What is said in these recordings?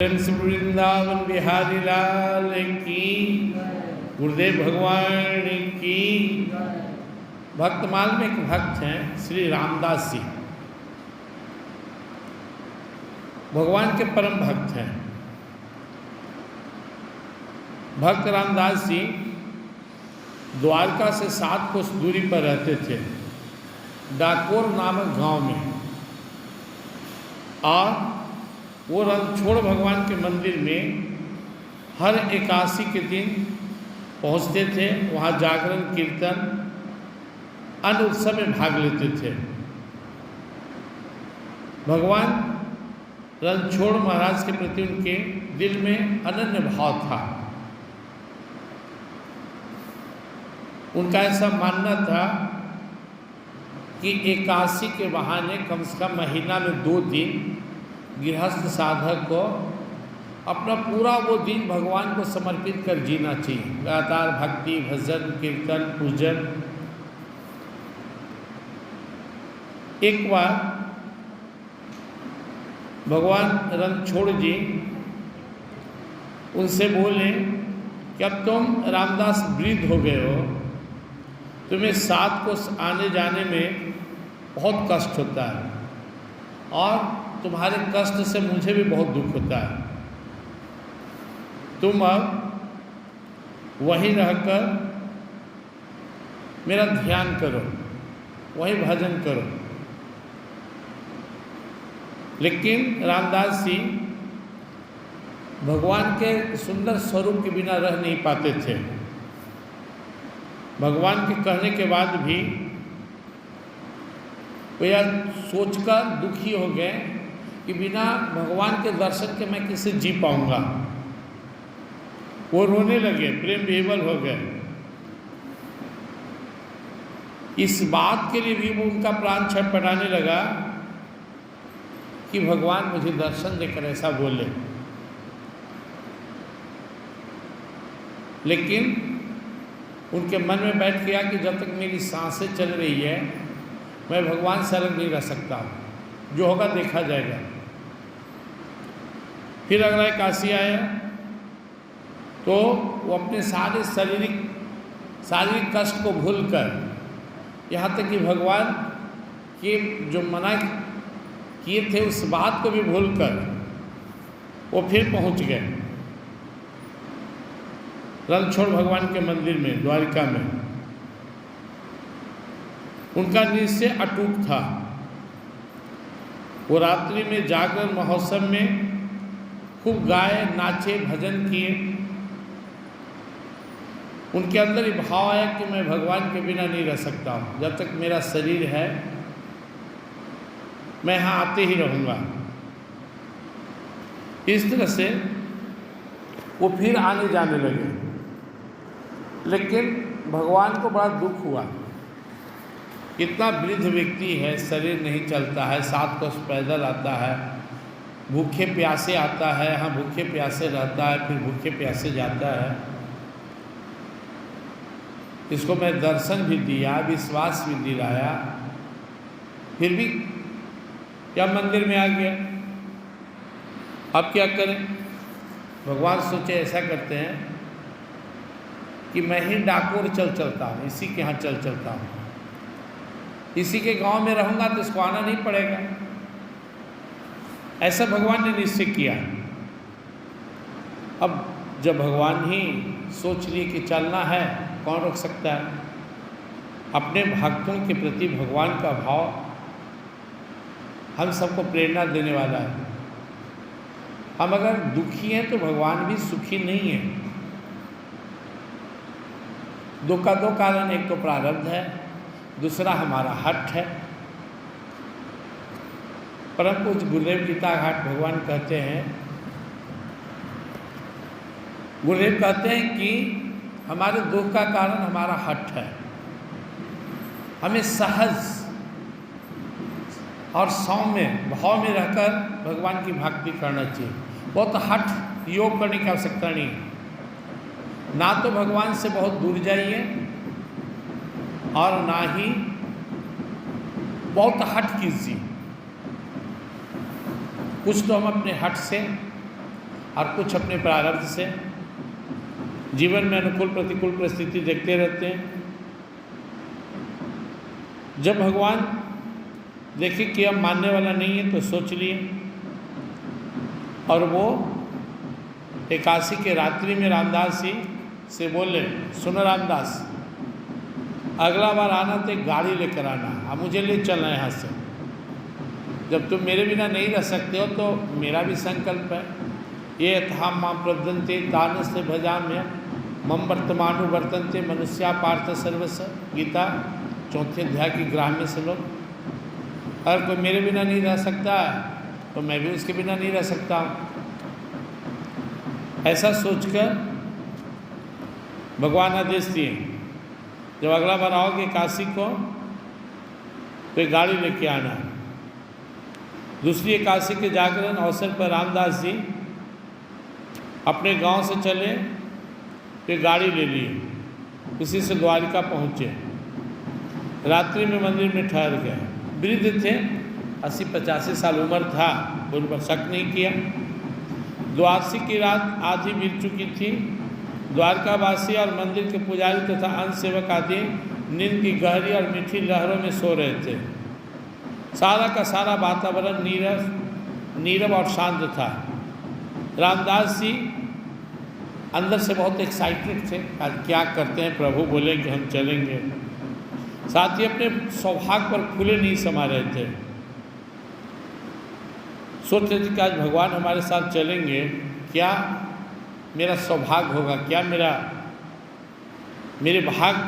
वृंदावन बिहारी लाल की, गुरुदेव भगवान की। भक्तमाल में एक भक्त हैं श्री रामदास जी, भगवान के परम भक्त हैं। भक्त रामदास जी द्वारका से 7 कोस दूरी पर रहते थे, डाकोर नामक गांव में। और वो रणछोड़ भगवान के मंदिर में हर एकादशी के दिन पहुंचते थे, वहाँ जागरण कीर्तन अन्य उत्सव में भाग लेते थे। भगवान रणछोड़ महाराज के प्रति उनके दिल में अनन्य भाव था। उनका ऐसा मानना था कि एकादशी के बहाने कम से कम महीना में 2 दिन गृहस्थ साधक को अपना पूरा वो दिन भगवान को समर्पित कर जीना चाहिए। लगातार भक्ति, भजन, कीर्तन, पूजन। एक बार भगवान रणछोड़ जी उनसे बोले कि अब तुम रामदास वृद्ध हो गए हो, तुम्हें 7 कोस आने जाने में बहुत कष्ट होता है और तुम्हारे कष्ट से मुझे भी बहुत दुख होता है। तुम अब वहीं रहकर मेरा ध्यान करो, वहीं भजन करो। लेकिन रामदास जी भगवान के सुंदर स्वरूप के बिना रह नहीं पाते थे। भगवान के कहने के बाद भी वो यह सोचकर दुखी हो गए कि बिना भगवान के दर्शन के मैं कैसे जी पाऊंगा। वो रोने लगे, प्रेम विह्वल हो गए। इस बात के लिए भी वो उनका प्राण छटपटाने लगा कि भगवान मुझे दर्शन देकर ऐसा बोले। लेकिन उनके मन में बैठ गया कि जब तक मेरी सांसें चल रही है मैं भगवान से अलग नहीं रह सकता, जो होगा देखा जाएगा। फिर अगला एकादशी आया तो वो अपने सारे शारीरिक कष्ट को भूलकर, यहाँ तक कि भगवान के जो मना किए थे उस बात को भी भूलकर वो फिर पहुँच गए रणछोड़ भगवान के मंदिर में, द्वारिका में। उनका निश्चय अटूट था। वो रात्रि में जागरण महोत्सव में खूब गाए, नाचे, भजन किए। उनके अंदर ये भाव आया कि मैं भगवान के बिना नहीं रह सकता हूँ, जब तक मेरा शरीर है मैं यहाँ आते ही रहूँगा। इस तरह से वो फिर आने जाने लगे। लेकिन भगवान को बड़ा दुख हुआ, कितना वृद्ध व्यक्ति है, शरीर नहीं चलता है, 7 कोस पैदल आता है, भूखे प्यासे आता है, हाँ भूखे प्यासे रहता है, फिर भूखे प्यासे जाता है। इसको मैं दर्शन भी दिया, विश्वास भी दिलाया, फिर भी क्या मंदिर में आ गया। अब क्या करें? भगवान सोचे ऐसा करते हैं कि मैं ही डाकोर चलता हूँ, इसी के यहाँ चलता हूँ, इसी के गांव में रहूँगा तो इसको आना नहीं पड़ेगा। ऐसा भगवान ने निश्चय किया। अब जब भगवान ही सोच लिए कि चलना है, कौन रोक सकता है। अपने भक्तों के प्रति भगवान का भाव हम सबको प्रेरणा देने वाला है। हम अगर दुखी हैं तो भगवान भी सुखी नहीं है। दुख का 2 कारण, एक तो प्रारब्ध है, दूसरा हमारा हठ है। परम पूज्य गुरुदेव गीता घाट भगवान कहते हैं, गुरुदेव कहते हैं कि हमारे दुख का कारण हमारा हठ है। हमें सहज और सौम्य भाव में रहकर भगवान की भक्ति करना चाहिए। बहुत हठ योग करने की आवश्यकता नहीं। ना तो भगवान से बहुत दूर जाइए और ना ही बहुत हठ कीजिए। कुछ तो हम अपने हठ से और कुछ अपने प्रारब्ध से। जीवन में अनुकूल प्रतिकूल परिस्थिति देखते रहते हैं। जब भगवान देखे कि अब मानने वाला नहीं है तो सोच लिए, और वो एकादशी के रात्रि में रामदास जी से बोले, सुनो रामदास, अगला बार आना तो एक गाड़ी लेकर आना, अब मुझे ले चलना है यहाँ से। जब तुम मेरे बिना नहीं रह सकते हो तो मेरा भी संकल्प है। ये यथा मां प्रवदन्ते तानस्य भजाम्य मम वर्तमानु वर्तन्ते मनुष्या पार्थ सर्वस्व। गीता 4 अध्याय की ग्राम्य श्लोक। अगर कोई मेरे बिना नहीं रह सकता तो मैं भी उसके बिना नहीं रह सकता। ऐसा सोचकर भगवान आदेश दिए, जब अगला बार आओगे काशी को तो एक गाड़ी लेके आना। दूसरी एकादशी के जागरण अवसर पर रामदास जी अपने गांव से चले तो गाड़ी ले लिए, उसी से द्वारिका पहुँचे। रात्रि में मंदिर में ठहर गए। वृद्ध थे, 80-85 साल उम्र था, उन पर शक नहीं किया। द्वादशी की रात आधी बीत चुकी थी। द्वारकावासी और मंदिर के पुजारी तथा अन्य सेवक आदि नींद की गहरी और मीठी लहरों में सो रहे थे। सारा का सारा वातावरण नीरव और शांत था। रामदास जी अंदर से बहुत एक्साइटेड थे, आज क्या करते हैं, प्रभु बोले कि हम चलेंगे। साथ ही अपने सौभाग्य पर फूले नहीं समा रहे थे। सोच रहे थे कि आज भगवान हमारे साथ चलेंगे, क्या मेरा सौभाग्य होगा, क्या मेरे भाग्य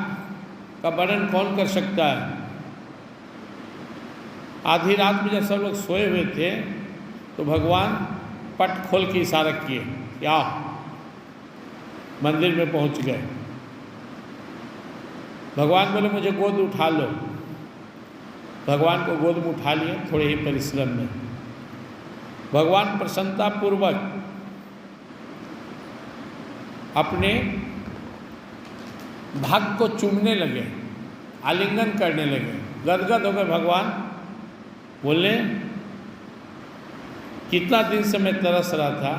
का वर्णन कौन कर सकता है। आधी रात में जब सब लोग सोए हुए थे तो भगवान पट खोल के इशारा किए, क्या मंदिर में पहुंच गए। भगवान बोले मुझे गोद उठा लो। भगवान को गोद में उठा लिए, थोड़े ही परिश्रम में। भगवान प्रसन्नतापूर्वक अपने भक्त को चूमने लगे, आलिंगन करने लगे, गदगद हो गए। भगवान बोले, कितना दिन से मैं तरस रहा था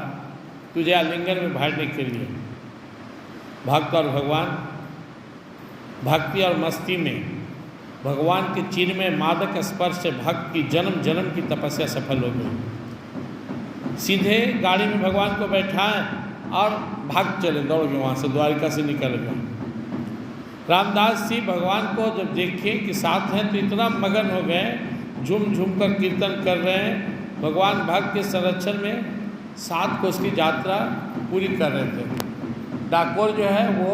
तुझे आलिंगन में भरने के लिए। भक्त और भगवान भक्ति और मस्ती में भगवान के चिर में मादक स्पर्श से भक्त की जन्म जन्म की तपस्या सफल हो गई। सीधे गाड़ी में भगवान को बैठाएं और भाग चले, दौड़ गए, वहाँ से द्वारिका से निकल गए। रामदास जी भगवान को जब देखे कि साथ हैं तो इतना मगन हो गए, झूम झूम कर कीर्तन कर रहे हैं। भगवान भक्त के संरक्षण में 7 कोस की यात्रा पूरी कर रहे थे। डाकोर जो है वो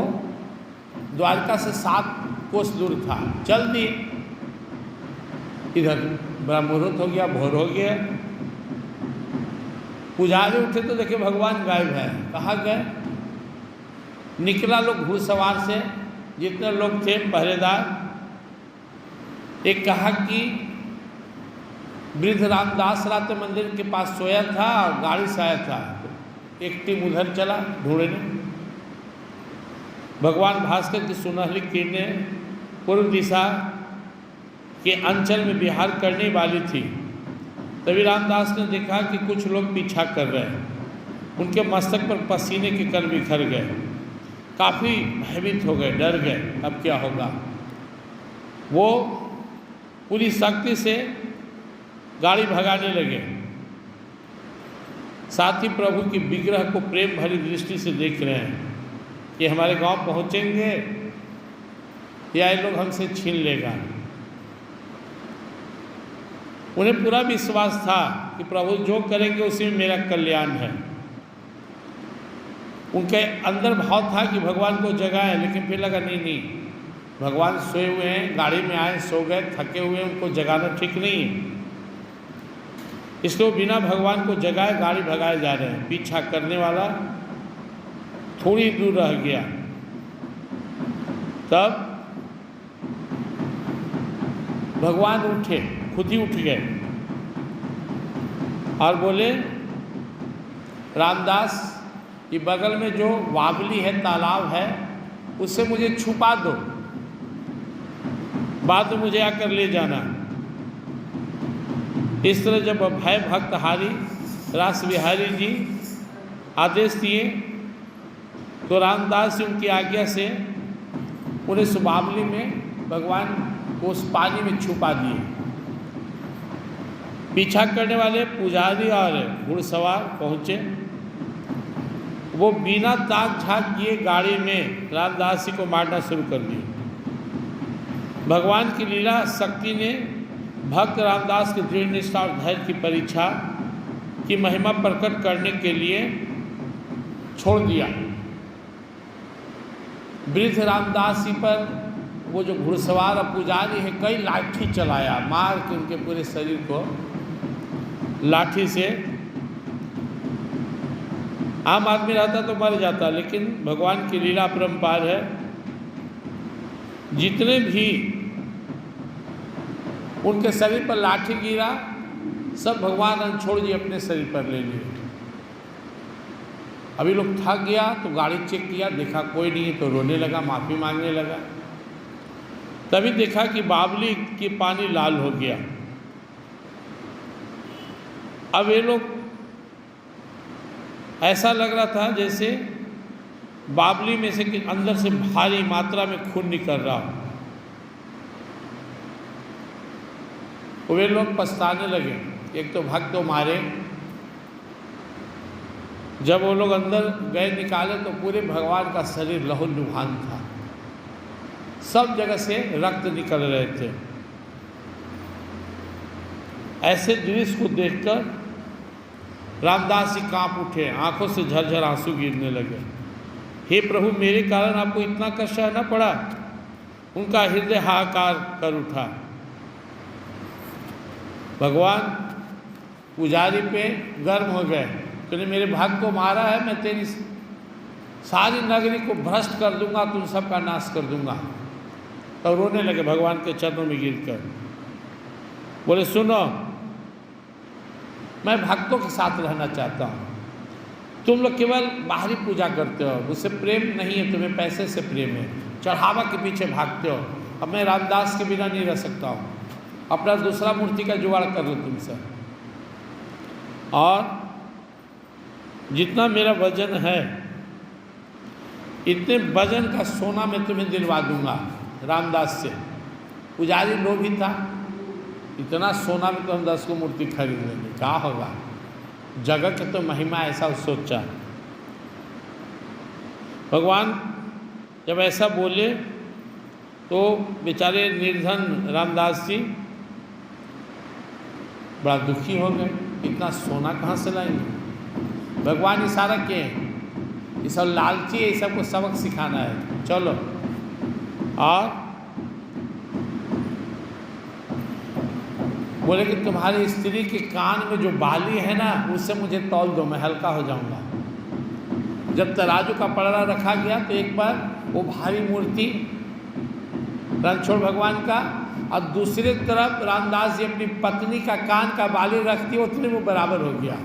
द्वारका से 7 कोस दूर था। चल दिए, इधर बड़ा मुहूर्त हो गया, भोर हो गया। पुजारी उठे तो देखे भगवान गायब है। कहाँ गए? निकला लोग घुड़सवार से, जितने लोग थे पहरेदार। एक कहा कि वृद्ध रामदास रात मंदिर के पास सोया था और गाड़ी से आया था। एक टीम उधर चला ढूंढने। भगवान भास्कर की सुनहली किरणें पूर्व दिशा के अंचल में विहार करने वाली थी। तभी रामदास ने देखा कि कुछ लोग पीछा कर रहे हैं। उनके मस्तक पर पसीने के कण बिखर गए। काफ़ी भयभीत हो गए, डर गए, अब क्या होगा। वो पूरी शक्ति से गाड़ी भगाने लगे। साथ ही प्रभु की विग्रह को प्रेम भरी दृष्टि से देख रहे हैं कि हमारे गांव पहुंचेंगे या ये लोग हमसे छीन लेगा। उन्हें पूरा विश्वास था कि प्रभु जो करेंगे उसी में मेरा कल्याण है। उनके अंदर भाव था कि भगवान को जगाएं, लेकिन फिर लगा नहीं, भगवान सोए हुए हैं, गाड़ी में आए, सो गए, थके हुए, उनको जगाना ठीक नहीं है। इसलिए बिना भगवान को जगाए गाड़ी भगाए जा रहे हैं। पीछा करने वाला थोड़ी दूर रह गया। तब भगवान उठे, खुद ही उठ गए और बोले, रामदास ये बगल में जो वावली है, तालाब है, उससे मुझे छुपा दो, बाद में मुझे आकर ले जाना। इस तरह जब भय भक्त हारी रास बिहारी जी आदेश दिए तो रामदास जी उनकी आज्ञा से उन्हें सुबावली में भगवान को उस पानी में छुपा दिए। पीछा करने वाले पुजारी और घुड़सवार पहुँचे। वो बिना ताक झाँक किए गाड़ी में रामदास जी को मारना शुरू कर दिए। भगवान की लीला शक्ति ने भक्त रामदास की दृढ़ निष्ठा और धैर्य की परीक्षा की महिमा प्रकट करने के लिए छोड़ दिया। वृद्ध रामदास जी पर वो जो घुड़सवार और पुजारी है कई लाठी चलाया, मार के उनके पूरे शरीर को लाठी से। आम आदमी रहता तो मर जाता, लेकिन भगवान की लीला अपरंपार है। जितने भी उनके शरीर पर लाठी गिरा सब भगवान रणछोड़ जी अपने शरीर पर ले लिए। अभी लोग थक गया तो गाड़ी चेक किया, देखा कोई नहीं है तो रोने लगा, माफ़ी मांगने लगा। तभी देखा कि बावली की पानी लाल हो गया। अब ये लोग ऐसा लग रहा था जैसे बावली में से कि अंदर से भारी मात्रा में खून निकल रहा हो। वे लोग पछताने लगे। एक तो भक्त तो मारे, जब वो लोग अंदर गए निकाले तो पूरे भगवान का शरीर लहूलुहान था, सब जगह से रक्त निकल रहे थे। ऐसे दृश्य को देखकर रामदास जी कांप उठे, आंखों से झरझर आंसू गिरने लगे। हे प्रभु, मेरे कारण आपको इतना कष्ट सहना पड़ा। उनका हृदय हाहाकार कर उठा। भगवान पुजारी पे गर्म हो गए, तूने मेरे भक्त को मारा है, मैं तेरी सारी नगरी को भ्रष्ट कर दूंगा, तुम सबका नाश कर दूंगा। तो रोने लगे भगवान के चरणों में गिरकर। बोले सुनो, मैं भक्तों के साथ रहना चाहता हूँ। तुम लोग केवल बाहरी पूजा करते हो, मुझसे प्रेम नहीं है, तुम्हें पैसे से प्रेम है, चढ़ावा के पीछे भागते हो। अब मैं रामदास के बिना नहीं रह सकता हूँ, अपना दूसरा मूर्ति का जुगाड़ कर लो तुमसे। और जितना मेरा वजन है इतने वजन का सोना मैं तुम्हें दिलवा दूंगा रामदास से। पुजारी लोभी था, इतना सोना में तो हम 10 को मूर्ति खरीद लेंगे, क्या होगा। जगह के तो महिमा ऐसा सोचा। भगवान जब ऐसा बोले तो बेचारे निर्धन रामदास जी बड़ा दुखी हो गए। इतना सोना कहाँ से लाएंगे। भगवान इशारा किए, ये सब लालची है, ये सबको सबक सिखाना है, चलो। और बोले कि तुम्हारी स्त्री के कान में जो बाली है ना, उससे मुझे तौल दो, मैं हल्का हो जाऊंगा। जब तराजू का पलड़ा रखा गया तो एक बार वो भारी मूर्ति रणछोड़ भगवान का और दूसरी तरफ रामदास जी अपनी पत्नी का कान का बाली रखती, उतने वो बराबर हो गया।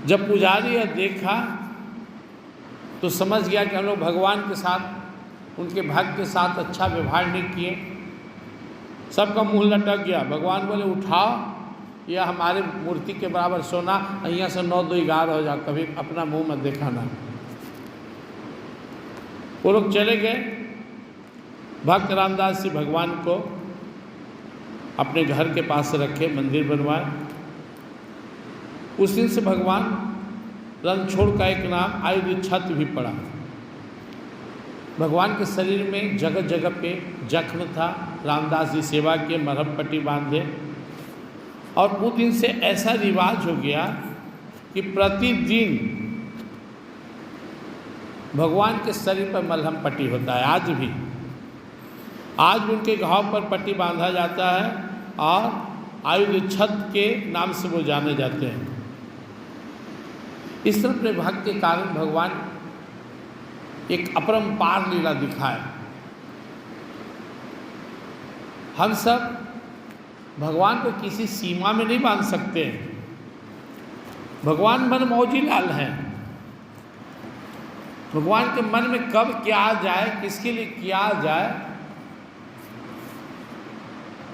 जब पुजारी यह देखा तो समझ गया कि हम लोग भगवान के साथ, उनके भक्त के साथ अच्छा व्यवहार नहीं किए। सबका मुंह लटक गया। भगवान बोले उठाओ, यह हमारे मूर्ति के बराबर सोना, यहाँ से 9 2 11 हो जा, कभी अपना मुंह मत दिखाना। वो लोग चले गए। भक्त रामदास जी भगवान को अपने घर के पास रखे, मंदिर बनवाए। उस दिन से भगवान रणछोड़ का एक नाम आयुध छत्र भी पड़ा। भगवान के शरीर में जगह जगह पे जख्म था। रामदास जी सेवा के, मरहम पट्टी बांधे। और उस दिन से ऐसा रिवाज हो गया कि प्रतिदिन भगवान के शरीर पर मलहम पट्टी होता है। आज भी उनके घाव पर पट्टी बांधा जाता है और आयुध छत्र के नाम से वो जाने जाते हैं। इस तरह अपने भक्त के कारण भगवान एक अपरंपार लीला दिखाए। हम सब भगवान को किसी सीमा में नहीं बांध सकते। भगवान मन मौजी लाल हैं। भगवान के मन में कब क्या आ जाए, किसके लिए क्या आ जाए।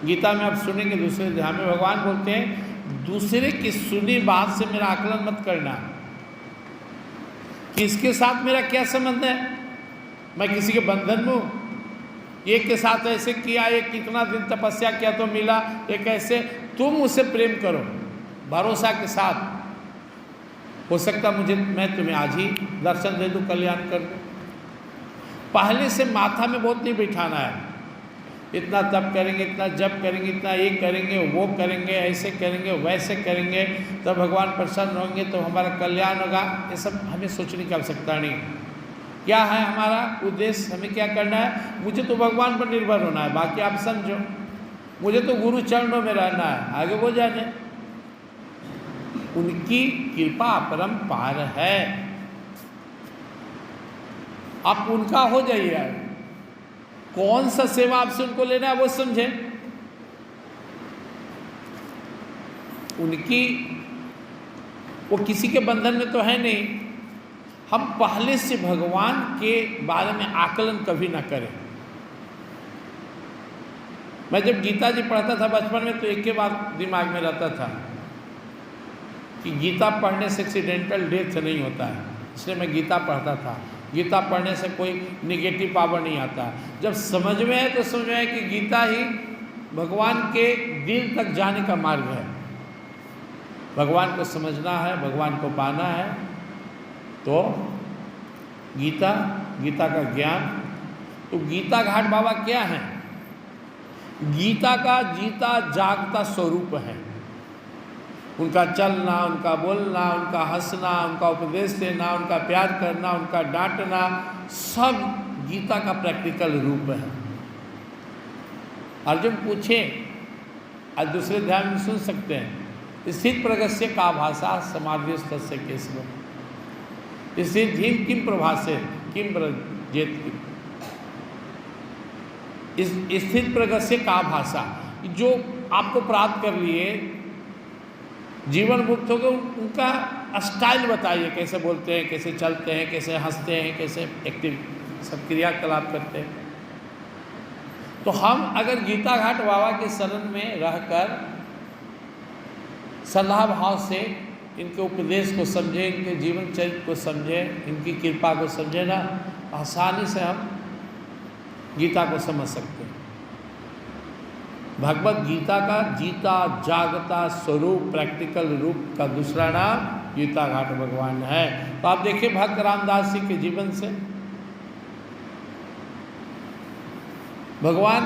गीता में आप सुनेंगे दूसरे अध्याय में भगवान बोलते हैं दूसरे की सुनी बात से मेरा आकलन मत करना कि इसके साथ मेरा क्या संबंध है, मैं किसी के बंधन में हूँ। एक के साथ ऐसे किया, एक कितना दिन तपस्या किया तो मिला, एक ऐसे। तुम उससे प्रेम करो भरोसा के साथ, हो सकता मैं तुम्हें आज ही दर्शन दे दूँ, कल्याण कर दूँ। पहले से माथा में बहुत नहीं बिठाना है, इतना तप करेंगे, इतना जप करेंगे, इतना ये करेंगे, वो करेंगे, ऐसे करेंगे, वैसे करेंगे, तब भगवान प्रसन्न होंगे, तो हमारा कल्याण होगा। ये सब हमें सोचने की आवश्यकता नहीं। क्या है हमारा उद्देश्य, हमें क्या करना है? मुझे तो भगवान पर निर्भर होना है, बाकी आप समझो। मुझे तो गुरु चरणों में रहना है, आगे वो जाने। उनकी कृपा अपरंपार है, आप उनका हो जाइए। कौन सा सेवा आपसे उनको लेना है वो समझे। उनकी, वो किसी के बंधन में तो है नहीं। हम पहले से भगवान के बारे में आकलन कभी ना करें। मैं जब गीता जी पढ़ता था बचपन में, तो एक के बाद दिमाग में रहता था कि गीता पढ़ने से एक्सीडेंटल डेथ नहीं होता है, इसलिए मैं गीता पढ़ता था। गीता पढ़ने से कोई निगेटिव पावर नहीं आता। जब समझ में है तो समझ में है कि गीता ही भगवान के दिल तक जाने का मार्ग है। भगवान को समझना है, भगवान को पाना है, तो गीता का ज्ञान। तो गीता घाट बाबा क्या है? गीता का जीता जागता स्वरूप है। उनका चलना, उनका बोलना, उनका हंसना, उनका उपदेश देना, उनका प्यार करना, उनका डांटना, सब गीता का प्रैक्टिकल रूप है। अर्जुन पूछे, आज दूसरे ध्यान में सुन सकते हैं, स्थित प्रगस्य का भाषा समाधि तस्य केशव। स्थित किम प्रभासे किम प्रजेत। स्थित प्रगस्य का भाषा, जो आपको प्राप्त कर लिए, जीवन मुक्त हो गए, उनका स्टाइल बताइए, कैसे बोलते हैं, कैसे चलते हैं, कैसे हंसते हैं, कैसे एक्टिव सब क्रियाकलाप करते हैं। तो हम अगर गीता घाट बाबा के शरण में रहकर सलाह भाव से इनके उपदेश को समझें, इनके जीवन चरित्र को समझें, इनकी कृपा को समझें ना, आसानी से हम गीता को समझ सकते हैं। भगवत गीता का जीता जागता स्वरूप, प्रैक्टिकल रूप का दूसरा नाम गीता घाट भगवान है। तो आप देखिए भक्त रामदास जी के जीवन से भगवान,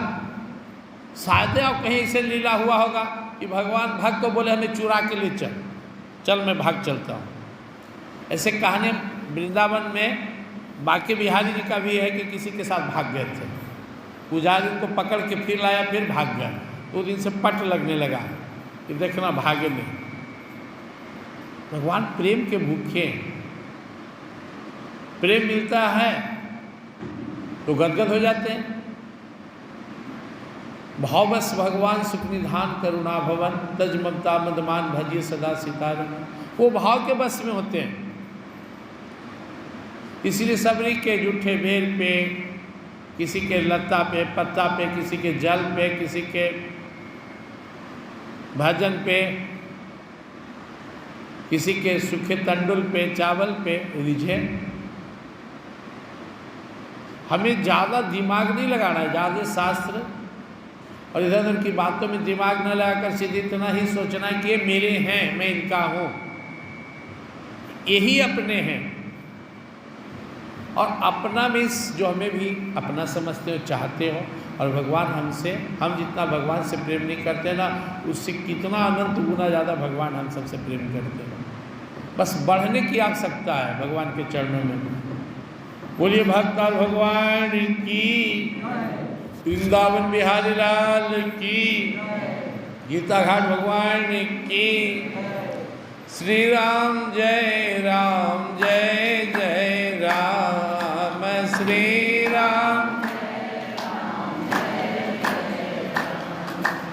शायद आप कहीं से लीला हुआ होगा कि भगवान भक्त को बोले हमें चुरा के ले चल मैं भाग चलता हूँ। ऐसे कहानी वृंदावन में बांके बिहारी जी का भी है कि किसी के साथ भाग गए थे, पुजारी उनको पकड़ के फिर लाया, फिर भाग गया। तो दिन से पट लगने लगा कि देखना भागे नहीं। भगवान प्रेम के भूखे, प्रेम मिलता है तो गदगद हो जाते हैं। भावस भगवान सुख निधान करुणा भवन, तज ममता मदमान भजिए सदा सितारम। वो भाव के बस में होते हैं। इसलिए सबरी के जूठे बेर पे, किसी के लता पे, पत्ता पे, किसी के जल पे, किसी के भजन पे, किसी के सूखे तंडुल पे, चावल पे रिझे। हमें ज़्यादा दिमाग नहीं लगाना है, ज़्यादा शास्त्र और इधर उधर की बातों में दिमाग न लगाकर सीधे इतना ही सोचना है कि ये मेरे हैं, मैं इनका हूँ, यही अपने हैं। और अपना मीन्स जो हमें भी अपना समझते हो, चाहते हो, और भगवान हमसे, हम जितना भगवान से प्रेम नहीं करते ना, उससे कितना अनंत गुना ज़्यादा भगवान हम सबसे प्रेम करते हैं। बस बढ़ने की आवश्यकता है भगवान के चरणों में। बोलिए भक्त भगवान की, वृंदावन बिहारी लाल की, गीता घाट भगवान की। श्री राम जय जय राम, श्री राम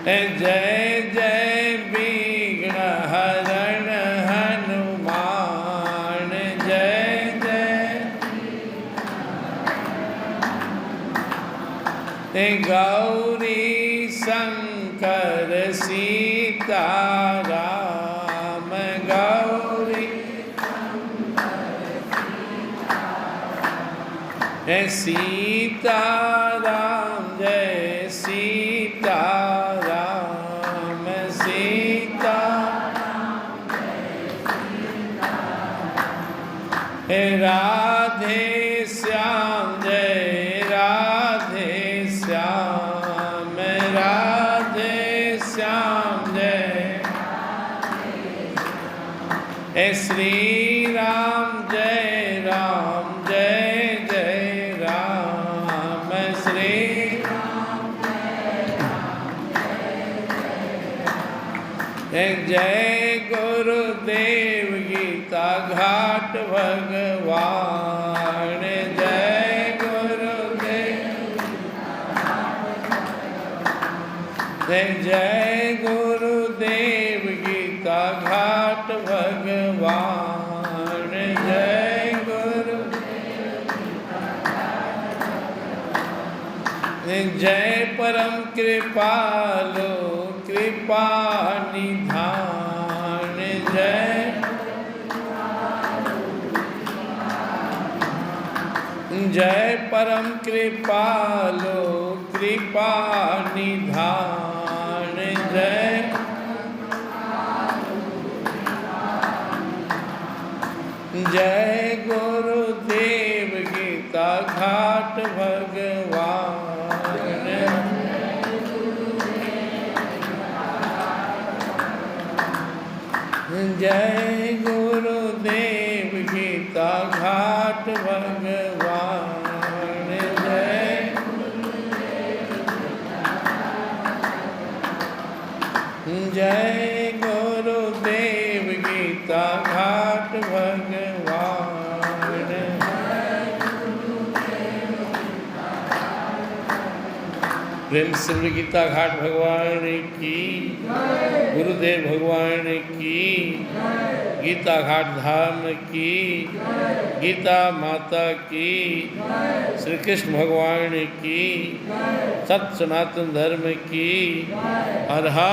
जय जय विघ्न हरण हनुमान, जय जय गौरी शंकर सीताराम। जय सीताराम जय सीताराम सीता राधे श्याम जय राधे श्याम राधे श्याम जय श्री राम जय जय राम श्री जय गुरुदेव गीता घाट भगवान जय गुरुदेव जय गुरुदेव गीता घाट भगवान जय गुरु जय परम कृपालो कृपा निधान जय परम कृपालो कृपा निधान जय गुरुदेव गीता घाट भगवान जय गुरुदेव गीता घाट भगवान जय गुरुदेव गीता घाट भगवान प्रेम से गीता घाट भगवान की गुरुदेव भगवान की गीता घाट धाम की गीता माता की श्री कृष्ण भगवान की सत सनातन धर्म की हर हर